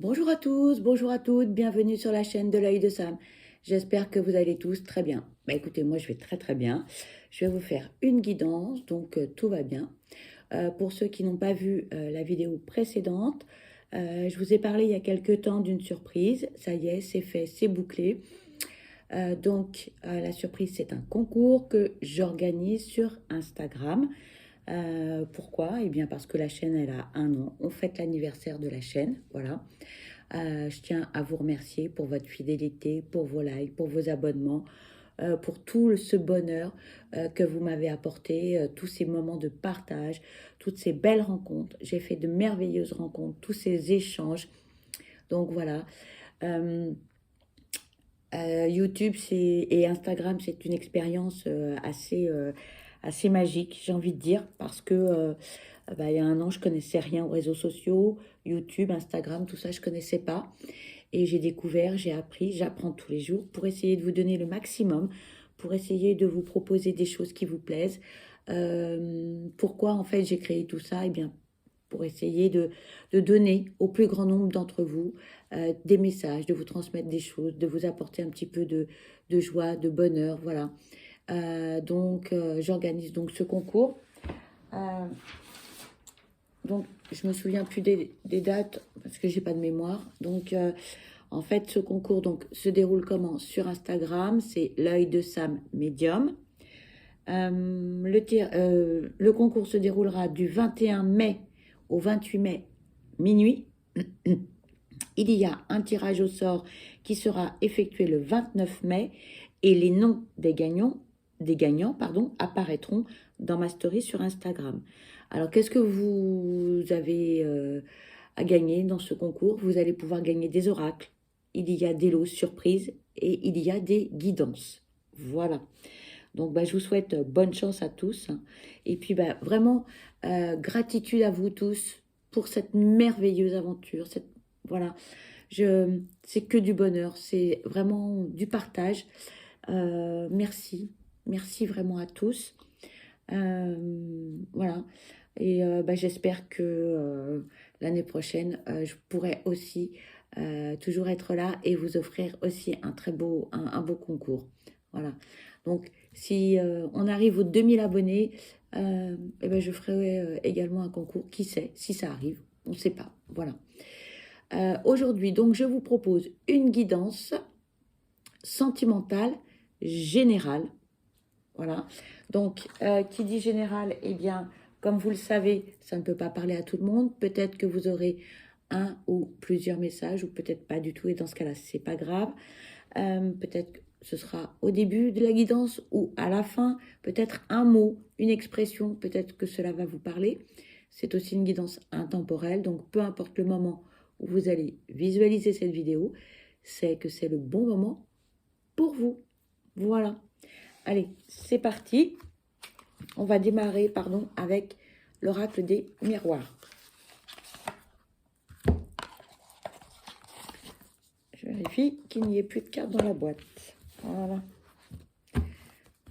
Bonjour à tous, bonjour à toutes, bienvenue sur la chaîne de l'œil de Sam. J'espère que vous allez tous très bien. Bah écoutez, moi je vais très bien. Je vais vous faire une guidance, donc tout va bien. Pour ceux qui n'ont pas vu la vidéo précédente, je vous ai parlé il y a quelques temps d'une surprise. Ça y est, c'est fait, c'est bouclé. La surprise, c'est un concours que j'organise sur Instagram. Pourquoi? Eh bien parce que la chaîne, elle a 1 an. On fête l'anniversaire de la chaîne, voilà. Je tiens à vous remercier pour votre fidélité, pour vos likes, pour vos abonnements, pour tout ce bonheur que vous m'avez apporté, tous ces moments de partage, toutes ces belles rencontres. J'ai fait de merveilleuses rencontres, tous ces échanges. Donc voilà. Euh, YouTube et Instagram, c'est une expérience assez magique, j'ai envie de dire, parce que il y a 1 an, je connaissais rien aux réseaux sociaux, YouTube, Instagram, tout ça, je connaissais pas. Et j'ai découvert, j'ai appris, j'apprends tous les jours pour essayer de vous donner le maximum, pour essayer de vous proposer des choses qui vous plaisent. Pourquoi en fait j'ai créé tout ça? Eh bien, pour essayer de donner au plus grand nombre d'entre vous des messages, de vous transmettre des choses, de vous apporter un petit peu de joie, de bonheur, voilà. J'organise donc ce concours. Euh, donc, je me souviens plus des dates parce que j'ai pas de mémoire. En fait, ce concours donc, se déroule comment? Sur Instagram, c'est l'œil de Sam Medium. Le concours se déroulera du 21 mai au 28 mai minuit. Il y a un tirage au sort qui sera effectué le 29 mai et les noms des gagnants apparaîtront dans ma story sur Instagram. Alors, qu'est-ce que vous avez à gagner dans ce concours? Vous allez pouvoir gagner des oracles, il y a des lots surprises et il y a des guidances. Voilà. Donc, je vous souhaite bonne chance à tous. Et puis, vraiment, gratitude à vous tous pour cette merveilleuse aventure. Voilà, c'est que du bonheur, c'est vraiment du partage. Merci, merci vraiment à tous. Voilà. Et j'espère que l'année prochaine, je pourrai aussi toujours être là et vous offrir aussi un beau concours. Voilà. Donc, si on arrive aux 2000 abonnés, je ferai également un concours. Qui sait, si ça arrive, on ne sait pas. Voilà. Aujourd'hui, donc, je vous propose une guidance sentimentale générale. Voilà. Donc, qui dit général, eh bien, comme vous le savez, ça ne peut pas parler à tout le monde. Peut-être que vous aurez un ou plusieurs messages, ou peut-être pas du tout, et dans ce cas-là, c'est pas grave. Peut-être que ce sera au début de la guidance ou à la fin, peut-être un mot, une expression, peut-être que cela va vous parler. C'est aussi une guidance intemporelle, donc peu importe le moment où vous allez visualiser cette vidéo, c'est que c'est le bon moment pour vous. Voilà. Allez, c'est parti. On va démarrer, avec l'oracle des miroirs. Je vérifie qu'il n'y ait plus de cartes dans la boîte. Voilà.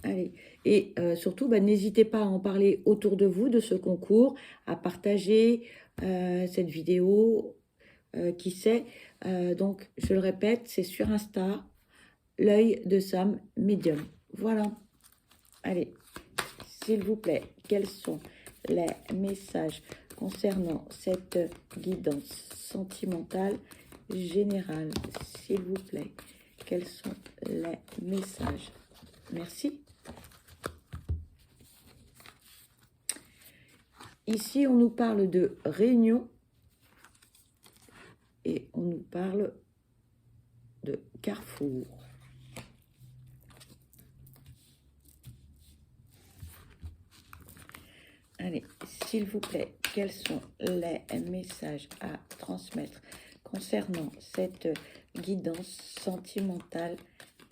Allez. Et surtout, n'hésitez pas à en parler autour de vous, de ce concours, à partager cette vidéo. Qui sait. Donc, je le répète, c'est sur Insta, l'œil de Sam Medium. Voilà. Allez, s'il vous plaît, quels sont les messages concernant cette guidance sentimentale générale? S'il vous plaît, quels sont les messages? Merci. Ici, on nous parle de réunion et on nous parle de carrefour. Allez, s'il vous plaît, quels sont les messages à transmettre concernant cette guidance sentimentale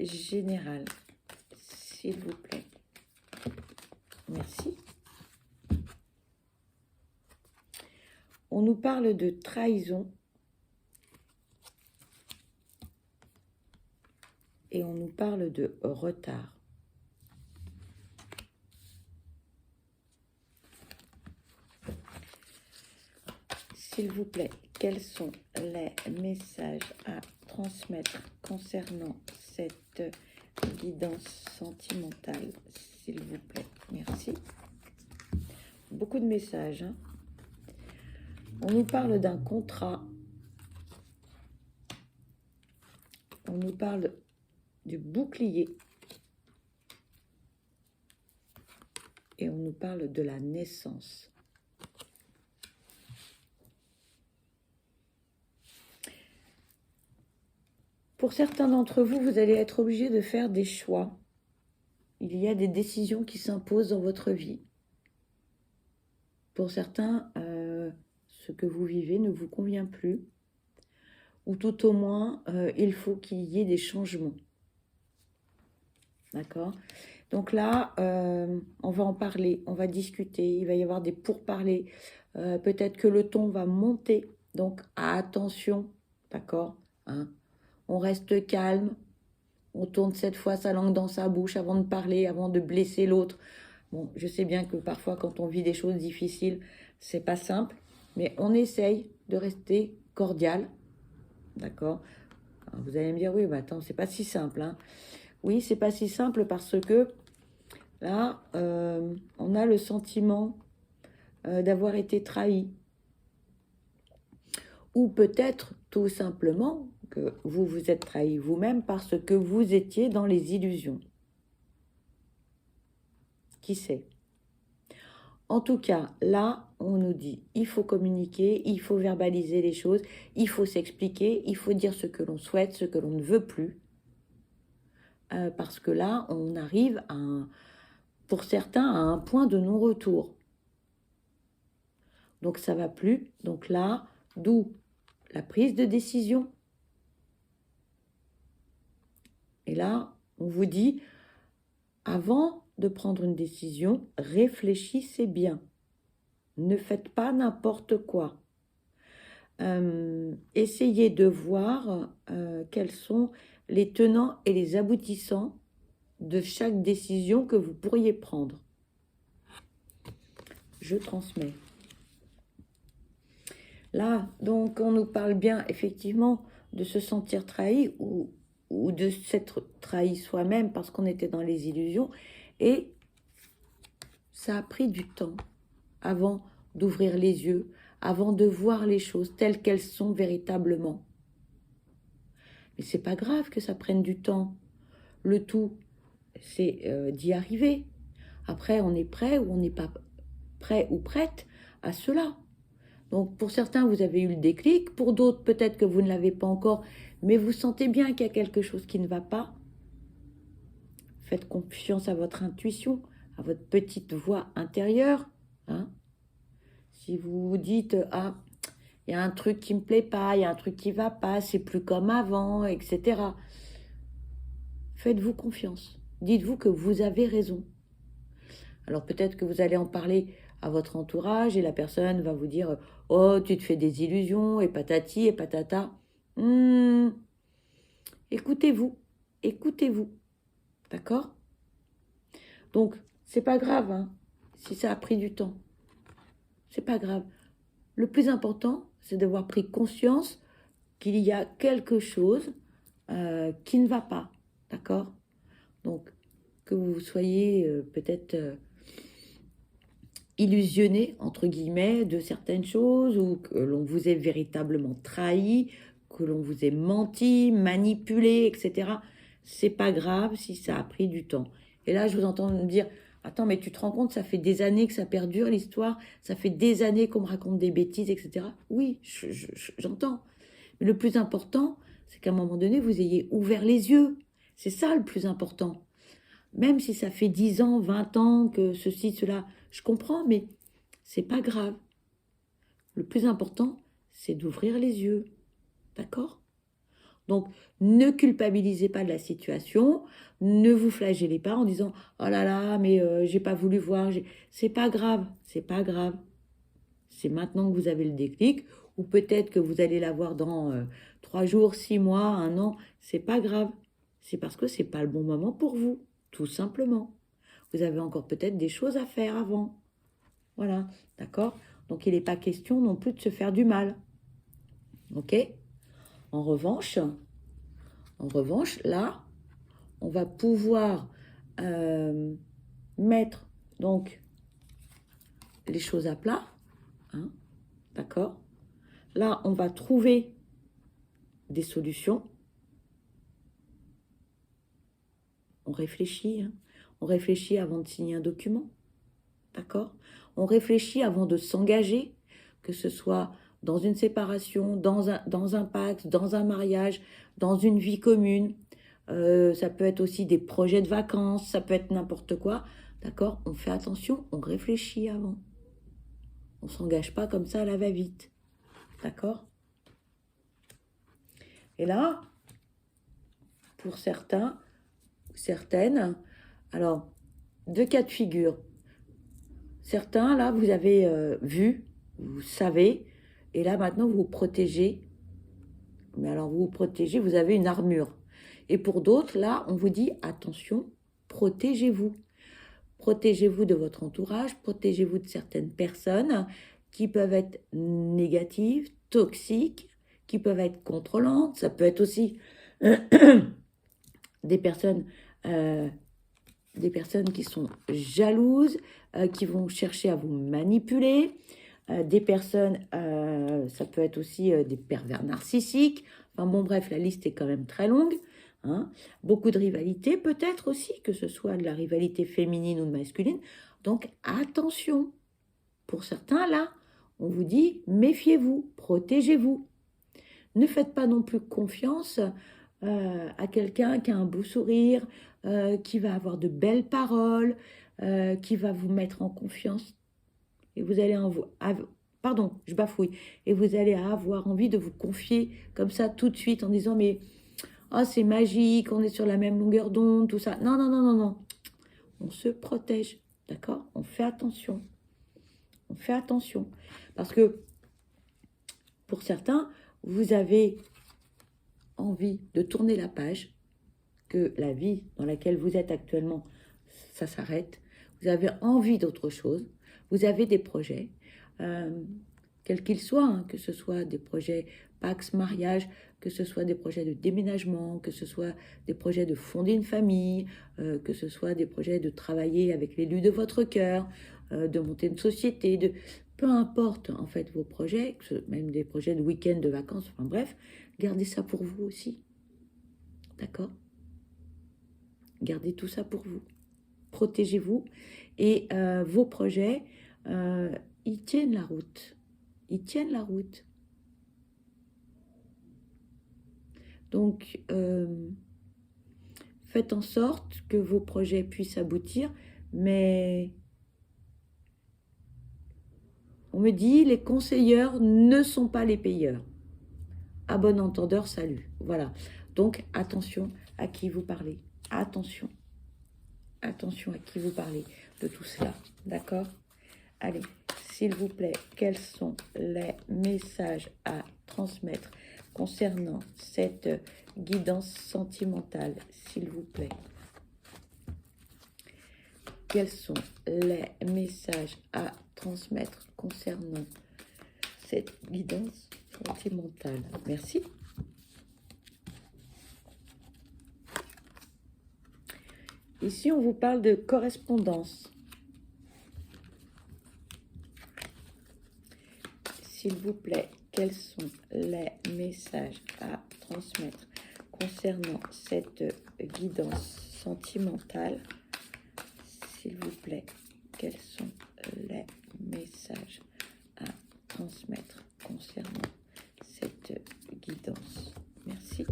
générale? S'il vous plaît. Merci. On nous parle de trahison. Et on nous parle de retard. S'il vous plaît, quels sont les messages à transmettre concernant cette guidance sentimentale, s'il vous plaît? Merci. Beaucoup de messages, hein. On nous parle d'un contrat. On nous parle du bouclier. Et on nous parle de la naissance. Pour certains d'entre vous, vous allez être obligés de faire des choix. Il y a des décisions qui s'imposent dans votre vie. Pour certains, ce que vous vivez ne vous convient plus. Ou tout au moins, il faut qu'il y ait des changements. D'accord ? Donc là, on va en parler, on va discuter, il va y avoir des pourparlers. Peut-être que le ton va monter, donc attention, d'accord, hein. On reste calme, on tourne cette fois sa langue dans sa bouche avant de parler, avant de blesser l'autre. Bon, je sais bien que parfois quand on vit des choses difficiles, c'est pas simple, mais on essaye de rester cordial, d'accord. Alors vous allez me dire, oui, bah attends, c'est pas si simple, hein. Oui, c'est pas si simple parce que là, on a le sentiment d'avoir été trahi. Ou peut-être tout simplement que vous vous êtes trahi vous-même parce que vous étiez dans les illusions. Qui sait? En tout cas, là, on nous dit, il faut communiquer, il faut verbaliser les choses, il faut s'expliquer, il faut dire ce que l'on souhaite, ce que l'on ne veut plus. Parce que là, on arrive pour certains à un point de non-retour. Donc ça va plus. Donc là, d'où la prise de décision. Et là, on vous dit, avant de prendre une décision, réfléchissez bien. Ne faites pas n'importe quoi. Essayez de voir quels sont les tenants et les aboutissants de chaque décision que vous pourriez prendre. Je transmets. Là, donc, on nous parle bien, effectivement, de se sentir trahi ou de s'être trahi soi-même parce qu'on était dans les illusions. Et ça a pris du temps avant d'ouvrir les yeux, avant de voir les choses telles qu'elles sont véritablement. Mais c'est pas grave que ça prenne du temps. Le tout, c'est d'y arriver. Après, on est prêt ou on n'est pas prêt ou prête à cela. Donc, pour certains, vous avez eu le déclic. Pour d'autres, peut-être que vous ne l'avez pas encore, mais vous sentez bien qu'il y a quelque chose qui ne va pas. Faites confiance à votre intuition, à votre petite voix intérieure. Hein. Si vous vous dites, ah, il y a un truc qui ne me plaît pas, il y a un truc qui ne va pas, c'est plus comme avant, etc. Faites-vous confiance. Dites-vous que vous avez raison. Alors peut-être que vous allez en parler à votre entourage et la personne va vous dire « Oh, tu te fais des illusions, et patati, et patata. » Écoutez-vous, écoutez-vous, d'accord? Donc, c'est pas grave, hein, si ça a pris du temps. C'est pas grave. Le plus important, c'est d'avoir pris conscience qu'il y a quelque chose qui ne va pas, d'accord? Donc, que vous soyez peut-être illusionné, entre guillemets, de certaines choses, ou que l'on vous ait véritablement trahi, que l'on vous ait menti, manipulé, etc. C'est pas grave si ça a pris du temps. Et là, je vous entends me dire, attends, mais tu te rends compte, ça fait des années que ça perdure l'histoire, ça fait des années qu'on me raconte des bêtises, etc. Oui, j'entends. Mais le plus important, c'est qu'à un moment donné, vous ayez ouvert les yeux. C'est ça le plus important. Même si ça fait 10 ans, 20 ans que ceci, cela, je comprends, mais c'est pas grave. Le plus important, c'est d'ouvrir les yeux. D'accord? Donc, ne culpabilisez pas de la situation, ne vous flagellez pas en disant « Oh là là, mais j'ai pas voulu voir. » C'est pas grave, c'est pas grave. C'est maintenant que vous avez le déclic, ou peut-être que vous allez l'avoir dans 3 jours, 6 mois, 1 an. C'est pas grave. C'est parce que c'est pas le bon moment pour vous, tout simplement. Vous avez encore peut-être des choses à faire avant. Voilà, d'accord? Donc, il n'est pas question non plus de se faire du mal. Ok? En revanche, là, on va pouvoir mettre donc les choses à plat. Hein, d'accord? Là, on va trouver des solutions. On réfléchit. Hein, on réfléchit avant de signer un document. D'accord? On réfléchit avant de s'engager, que ce soit dans une séparation, dans un pacte, dans un mariage, dans une vie commune. Ça peut être aussi des projets de vacances, ça peut être n'importe quoi. D'accord? On fait attention, on réfléchit avant. On ne s'engage pas comme ça à la va-vite. D'accord? Et là, pour certains, certaines, alors, deux cas de figure. Certains, là, vous avez vu, vous savez, et là, maintenant, vous vous protégez. Mais alors, vous vous protégez, vous avez une armure. Et pour d'autres, là, on vous dit, attention, protégez-vous. Protégez-vous de votre entourage, protégez-vous de certaines personnes qui peuvent être négatives, toxiques, qui peuvent être contrôlantes. Ça peut être aussi des personnes qui sont jalouses, qui vont chercher à vous manipuler, des personnes, ça peut être aussi des pervers narcissiques. Enfin bon, bref, la liste est quand même très longue. Hein. Beaucoup de rivalité, peut-être aussi, que ce soit de la rivalité féminine ou de masculine. Donc, attention. Pour certains, là, on vous dit, méfiez-vous, protégez-vous. Ne faites pas non plus confiance à quelqu'un qui a un beau sourire, qui va avoir de belles paroles, qui va vous mettre en confiance. Et vous allez pardon, je bafouille. Et vous allez avoir envie de vous confier comme ça tout de suite en disant mais oh, c'est magique, on est sur la même longueur d'onde, tout ça. Non, non, non, non, non. On se protège, d'accord? On fait attention. On fait attention. Parce que pour certains, vous avez envie de tourner la page, que la vie dans laquelle vous êtes actuellement, ça s'arrête. Vous avez envie d'autre chose. Vous avez des projets, quels qu'ils soient, hein, que ce soit des projets Pax, mariage, que ce soit des projets de déménagement, que ce soit des projets de fonder une famille, que ce soit des projets de travailler avec l'élu de votre cœur, de monter une société, peu importe en fait vos projets, même des projets de week-end, de vacances, enfin bref, gardez ça pour vous aussi. D'accord? Gardez tout ça pour vous. Protégez-vous et vos projets, ils tiennent la route. Ils tiennent la route. Donc, faites en sorte que vos projets puissent aboutir, mais on me dit, les conseilleurs ne sont pas les payeurs. À bon entendeur, salut. Voilà. Donc, attention à qui vous parlez. Attention. Attention à qui vous parlez de tout cela. D'accord? Allez, s'il vous plaît, quels sont les messages à transmettre concernant cette guidance sentimentale, s'il vous plaît? Quels sont les messages à transmettre concernant cette guidance sentimentale? Merci. Ici, on vous parle de correspondance. S'il vous plaît, quels sont les messages à transmettre concernant cette guidance sentimentale? S'il vous plaît, quels sont les messages à transmettre concernant cette guidance? Merci.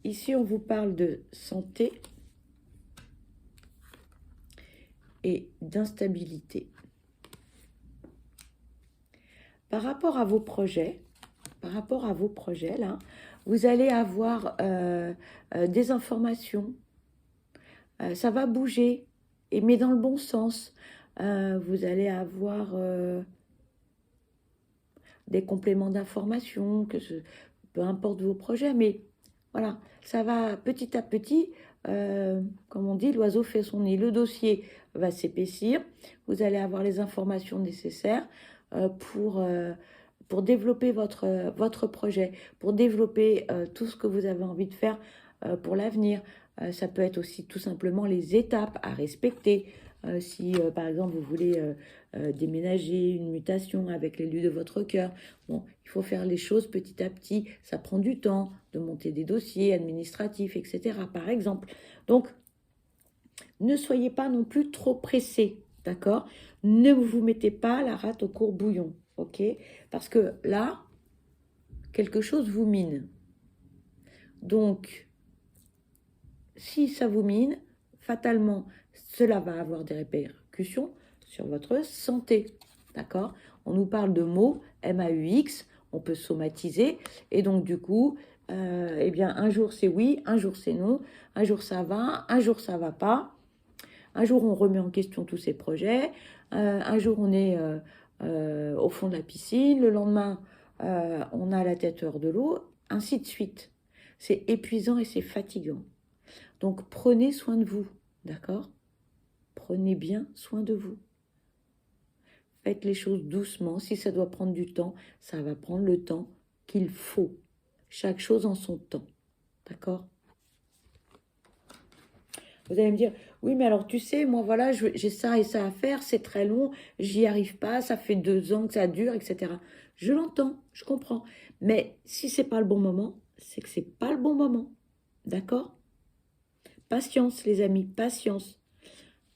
Ici, on vous parle de santé et d'instabilité. Par rapport à vos projets, là, vous allez avoir des informations. Ça va bouger, mais dans le bon sens. Vous allez avoir des compléments d'informations, peu importe vos projets, mais voilà, ça va petit à petit, comme on dit, l'oiseau fait son nid. Le dossier va s'épaissir, vous allez avoir les informations nécessaires pour pour développer votre projet, pour développer tout ce que vous avez envie de faire pour l'avenir. Ça peut être aussi tout simplement les étapes à respecter. Si, par exemple, vous voulez déménager, une mutation avec l'élu de votre cœur, bon, il faut faire les choses petit à petit. Ça prend du temps de monter des dossiers administratifs, etc., par exemple. Donc, ne soyez pas non plus trop pressés, d'accord? Ne vous mettez pas la rate au courbouillon, ok? Parce que là, quelque chose vous mine. Donc, si ça vous mine, fatalement, cela va avoir des répercussions sur votre santé, d'accord? On nous parle de mots, MAUX, on peut somatiser, et donc du coup, eh bien, un jour c'est oui, un jour c'est non, un jour ça va pas, un jour on remet en question tous ces projets, un jour on est au fond de la piscine, le lendemain on a la tête hors de l'eau, ainsi de suite. C'est épuisant et c'est fatigant. Donc prenez soin de vous, d'accord? Prenez bien soin de vous. Faites les choses doucement. Si ça doit prendre du temps, ça va prendre le temps qu'il faut. Chaque chose en son temps, d'accord? Vous allez me dire, oui, mais alors tu sais, moi voilà, j'ai ça et ça à faire, c'est très long, j'y arrive pas, ça fait 2 ans que ça dure, etc. Je l'entends, je comprends. Mais si c'est pas le bon moment, c'est que c'est pas le bon moment, d'accord? Patience, les amis, patience.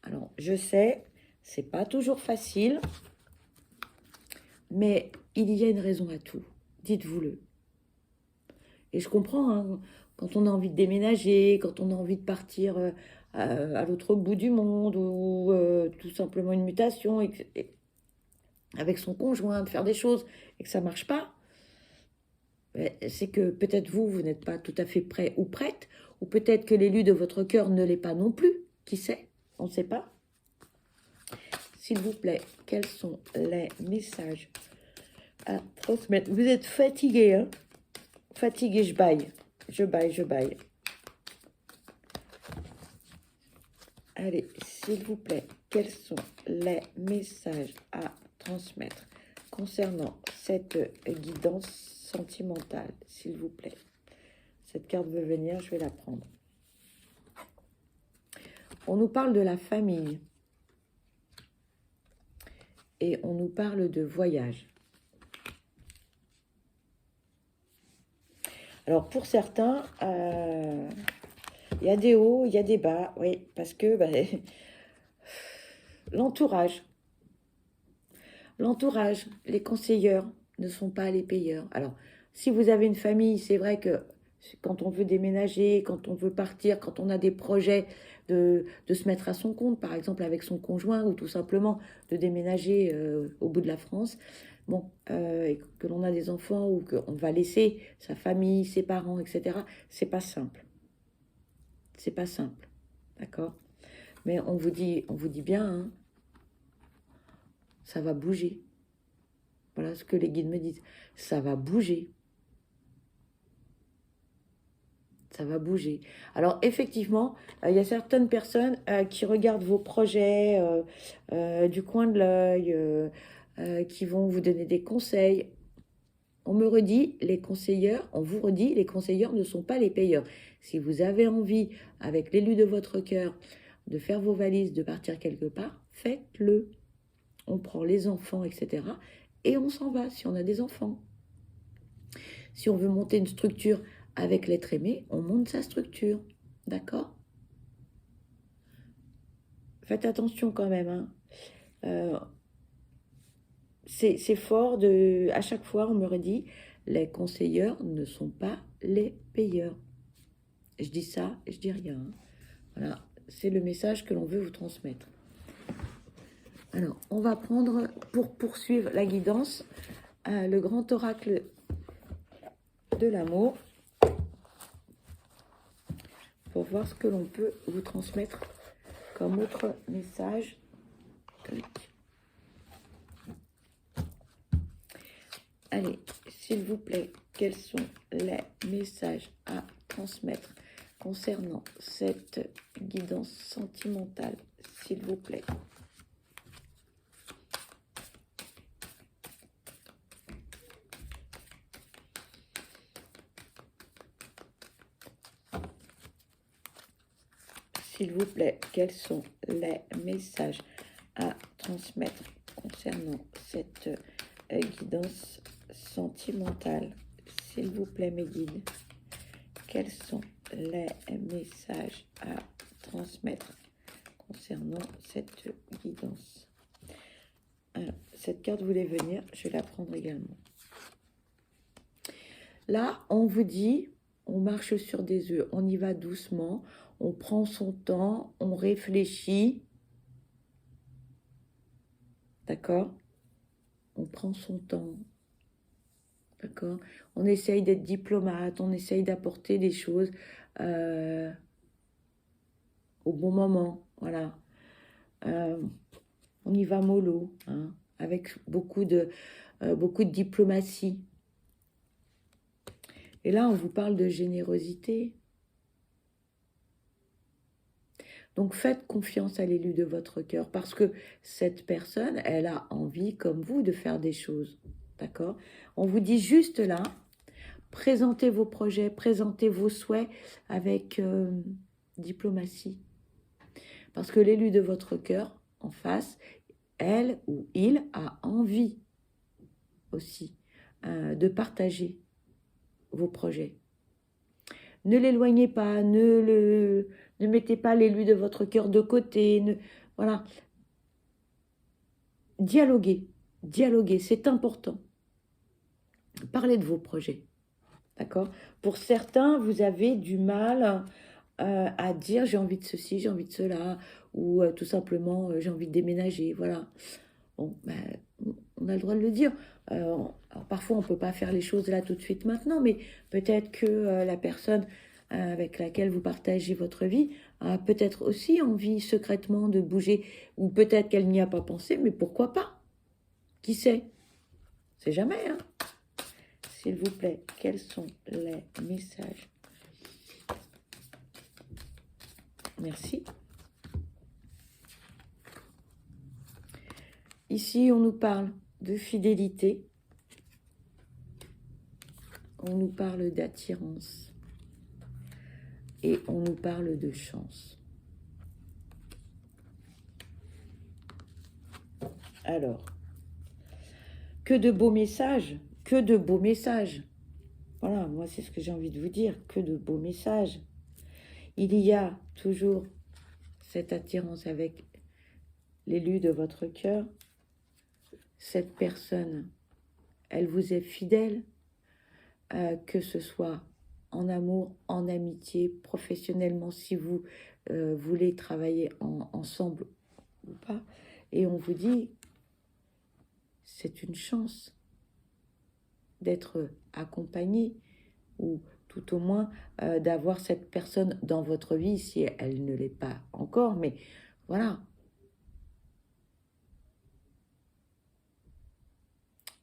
Alors, je sais, c'est pas toujours facile, mais il y a une raison à tout. Dites-vous-le. Et je comprends, hein, quand on a envie de déménager, quand on a envie de partir à l'autre bout du monde, ou tout simplement une mutation avec son conjoint, de faire des choses et que ça ne marche pas, c'est que peut-être vous n'êtes pas tout à fait prêt ou prête, ou peut-être que l'élu de votre cœur ne l'est pas non plus. Qui sait? On ne sait pas. S'il vous plaît, quels sont les messages à transmettre? Vous êtes fatigué, hein? Fatigué, je baille. Je baille. Allez, s'il vous plaît, quels sont les messages à transmettre concernant cette guidance sentimentale, s'il vous plaît? Cette carte veut venir, je vais la prendre. On nous parle de la famille. Et on nous parle de voyage. Alors, pour certains, il y a des hauts, il y a des bas, oui, parce que l'entourage, les conseilleurs ne sont pas les payeurs. Alors, si vous avez une famille, c'est vrai que quand on veut déménager, quand on veut partir, quand on a des projets de se mettre à son compte, par exemple avec son conjoint, ou tout simplement de déménager au bout de la France, bon, et que l'on a des enfants ou qu'on va laisser sa famille, ses parents, etc., c'est pas simple. C'est pas simple, d'accord? Mais on vous dit bien, hein, ça va bouger. Voilà ce que les guides me disent. Ça va bouger. Ça va bouger. Alors, effectivement, il y a certaines personnes qui regardent vos projets du coin de l'œil, qui vont vous donner des conseils. On me redit, les conseilleurs, on vous redit, les conseilleurs ne sont pas les payeurs. Si vous avez envie, avec l'élu de votre cœur, de faire vos valises, de partir quelque part, faites-le. On prend les enfants, etc. Et on s'en va si on a des enfants. Si on veut monter une structure avec l'être aimé, on monte sa structure. D'accord? Faites attention quand même. Hein. C'est fort de... À chaque fois, on me redit, les conseilleurs ne sont pas les payeurs. Je dis ça, je dis rien. Hein. Voilà, c'est le message que l'on veut vous transmettre. Alors, on va prendre, pour poursuivre la guidance, le grand oracle de l'amour, pour voir ce que l'on peut vous transmettre comme autre message. Allez, s'il vous plaît, quels sont les messages à transmettre concernant cette guidance sentimentale, s'il vous plaît? s'il vous plaît, quels sont les messages à transmettre concernant cette guidance sentimentale? S'il vous plaît, mes guides, quels sont les messages à transmettre concernant cette guidance? Alors, cette carte voulait venir, je vais la prendre également. Là, on vous dit, on marche sur des œufs, on y va doucement, on prend son temps, on réfléchit. D'accord? On prend son temps. D'accord? On essaye d'être diplomate, on essaye d'apporter des choses au bon moment. Voilà. On y va mollo, hein, avec beaucoup de diplomatie. Et là, on vous parle de générosité. Donc, faites confiance à l'élu de votre cœur parce que cette personne, elle a envie, comme vous, de faire des choses. D'accord? On vous dit juste là, présentez vos projets, présentez vos souhaits avec diplomatie. Parce que l'élu de votre cœur, en face, elle ou il a envie aussi de partager vos projets. Ne l'éloignez pas, ne mettez pas l'élu de votre cœur de côté. Voilà. Dialoguez, c'est important. Parlez de vos projets, d'accord? Pour certains, vous avez du mal à dire j'ai envie de ceci, j'ai envie de cela, ou tout simplement j'ai envie de déménager, voilà. Bon, ben, on a le droit de le dire. Alors parfois, on ne peut pas faire les choses là tout de suite maintenant, mais peut-être que la personne avec laquelle vous partagez votre vie a peut-être aussi envie secrètement de bouger, ou peut-être qu'elle n'y a pas pensé, mais pourquoi pas? Qui sait? C'est jamais, hein? S'il vous plaît, quels sont les messages? Merci. Ici, on nous parle de fidélité. On nous parle d'attirance. Et on nous parle de chance. Alors, que de beaux messages, que de beaux messages. Voilà, moi c'est ce que j'ai envie de vous dire, que de beaux messages. Il y a toujours cette attirance avec l'élu de votre cœur. Cette personne, elle vous est fidèle, que ce soit en amour, en amitié, professionnellement, si vous voulez travailler ensemble ou pas. Et on vous dit, c'est une chance d'être accompagné ou tout au moins d'avoir cette personne dans votre vie si elle ne l'est pas encore. Mais voilà.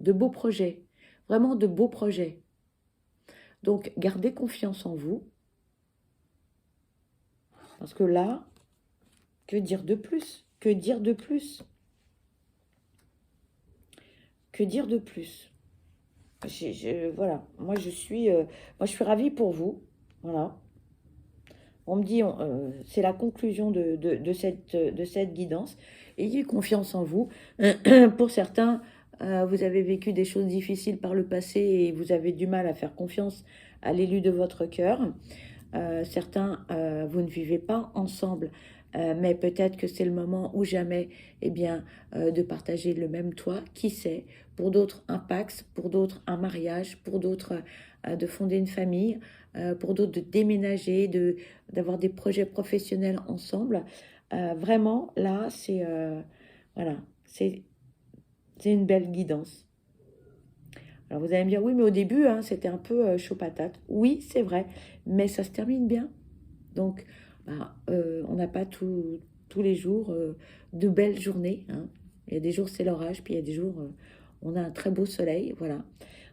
De beaux projets, vraiment de beaux projets. Donc, gardez confiance en vous. Parce que là, que dire de plus? Que dire de plus? Que dire de plus? Voilà, moi je suis ravie pour vous. Voilà. On me dit, c'est la conclusion de cette guidance. Ayez confiance en vous. Pour certains, vous avez vécu des choses difficiles par le passé et vous avez du mal à faire confiance à l'élu de votre cœur. Certains, vous ne vivez pas ensemble, mais peut-être que c'est le moment ou jamais de partager le même toit, qui sait. Pour d'autres, un pax, pour d'autres, un mariage, pour d'autres, de fonder une famille, pour d'autres, de déménager, d'avoir des projets professionnels ensemble. Vraiment, là, voilà, c'est une belle guidance. Alors vous allez me dire, oui, mais au début, hein, c'était un peu chaud patate. Oui, c'est vrai, mais ça se termine bien. Donc, on n'a pas tous les jours de belles journées, hein. Il y a des jours, c'est l'orage, puis il y a des jours, on a un très beau soleil, voilà.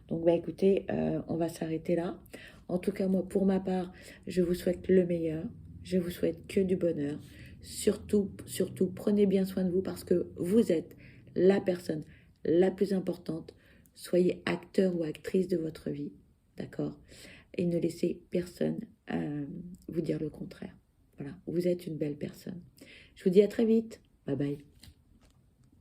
Donc, écoutez, on va s'arrêter là. En tout cas, moi, pour ma part, je vous souhaite le meilleur. Je vous souhaite que du bonheur. Surtout, surtout, prenez bien soin de vous parce que vous êtes la personne la plus importante. Soyez acteur ou actrice de votre vie, d'accord? Et ne laissez personne vous dire le contraire. Voilà, vous êtes une belle personne. Je vous dis à très vite. Bye bye.